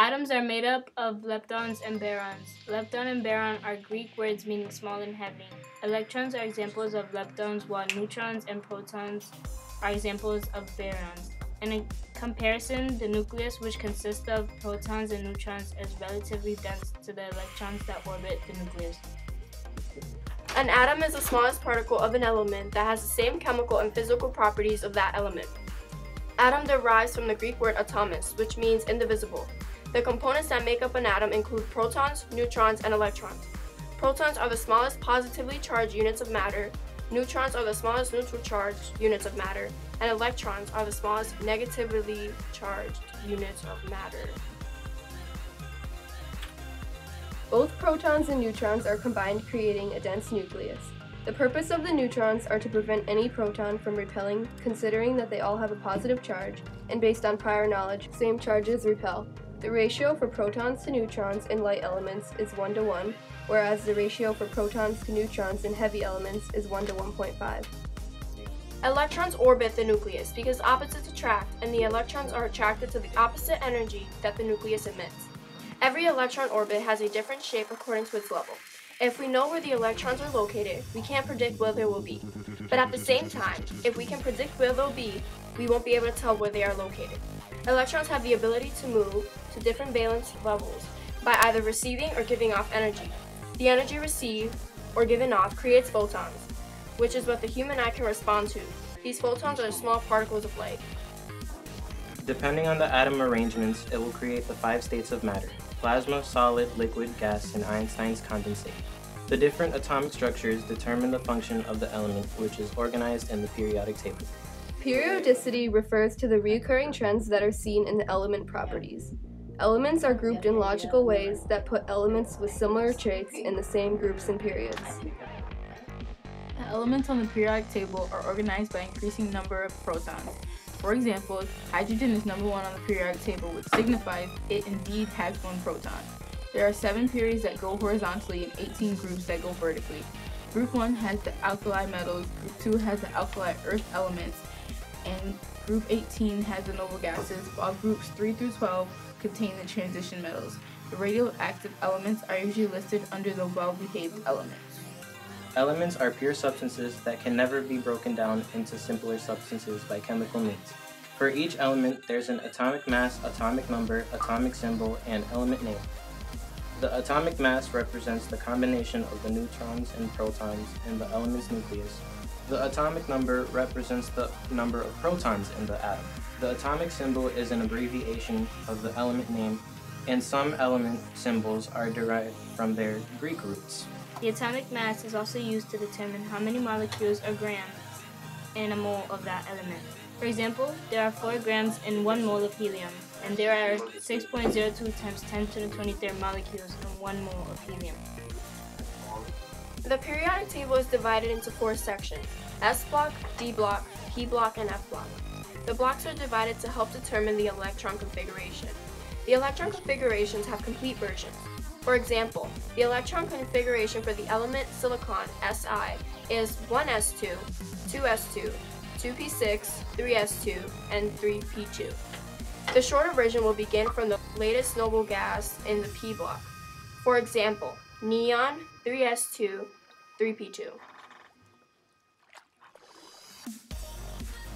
Atoms are made up of leptons and barons. Lepton and baron are Greek words meaning small and heavy. Electrons are examples of leptons, while neutrons and protons are examples of barons. In comparison, the nucleus, which consists of protons and neutrons, is relatively dense to the electrons that orbit the nucleus. An atom is the smallest particle of an element that has the same chemical and physical properties of that element. Atom derives from the Greek word atomos, which means indivisible. The components that make up an atom include protons, neutrons, and electrons. Protons are the smallest positively charged units of matter, neutrons are the smallest neutral charged units of matter, and electrons are the smallest negatively charged units of matter. Both protons and neutrons are combined, creating a dense nucleus. The purpose of the neutrons are to prevent any proton from repelling, considering that they all have a positive charge, and based on prior knowledge, same charges repel. The ratio for protons to neutrons in light elements is 1:1, whereas the ratio for protons to neutrons in heavy elements is 1:1.5. Electrons orbit the nucleus because opposites attract, and the electrons are attracted to the opposite energy that the nucleus emits. Every electron orbit has a different shape according to its level. If we know where the electrons are located, we can't predict where they will be. But at the same time, if we can predict where they'll be, we won't be able to tell where they are located. Electrons have the ability to move to different valence levels by either receiving or giving off energy. The energy received or given off creates photons, which is what the human eye can respond to. These photons are small particles of light. Depending on the atom arrangements, it will create the 5 states of matter: plasma, solid, liquid, gas, and Einstein's condensate. The different atomic structures determine the function of the element, which is organized in the periodic table. Periodicity refers to the recurring trends that are seen in the element properties. Elements are grouped in logical ways that put elements with similar traits in the same groups and periods. The elements on the periodic table are organized by increasing number of protons. For example, hydrogen is number 1 on the periodic table, which signifies it indeed has 1 proton. There are 7 periods that go horizontally and 18 groups that go vertically. Group 1 has the alkali metals, Group 2 has the alkali earth elements, and Group 18 has the noble gases, while Groups 3 through 12 contain the transition metals. The radioactive elements are usually listed under the well-behaved elements. Elements are pure substances that can never be broken down into simpler substances by chemical means. For each element, there's an atomic mass, atomic number, atomic symbol, and element name. The atomic mass represents the combination of the neutrons and protons in the element's nucleus. The atomic number represents the number of protons in the atom. The atomic symbol is an abbreviation of the element name, and some element symbols are derived from their Greek roots. The atomic mass is also used to determine how many molecules or grams in a mole of that element. For example, there are 4 grams in 1 mole of helium, and there are 6.02 times 10 to the 23rd molecules in 1 mole of helium. The periodic table is divided into 4 sections: S block, D block, P block, and F block. The blocks are divided to help determine the electron configuration. The electron configurations have complete versions. For example, the electron configuration for the element silicon, Si, is 1s2, 2s2, 2p6, 3s2, and 3p2. The shorter version will begin from the latest noble gas in the P block. For example, neon, 3s2, 3p2.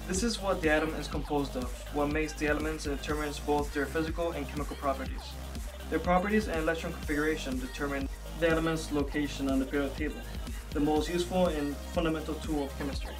This is what the atom is composed of, what makes the elements and determines both their physical and chemical properties. Their properties and electron configuration determine the element's location on the periodic table, the most useful and fundamental tool of chemistry.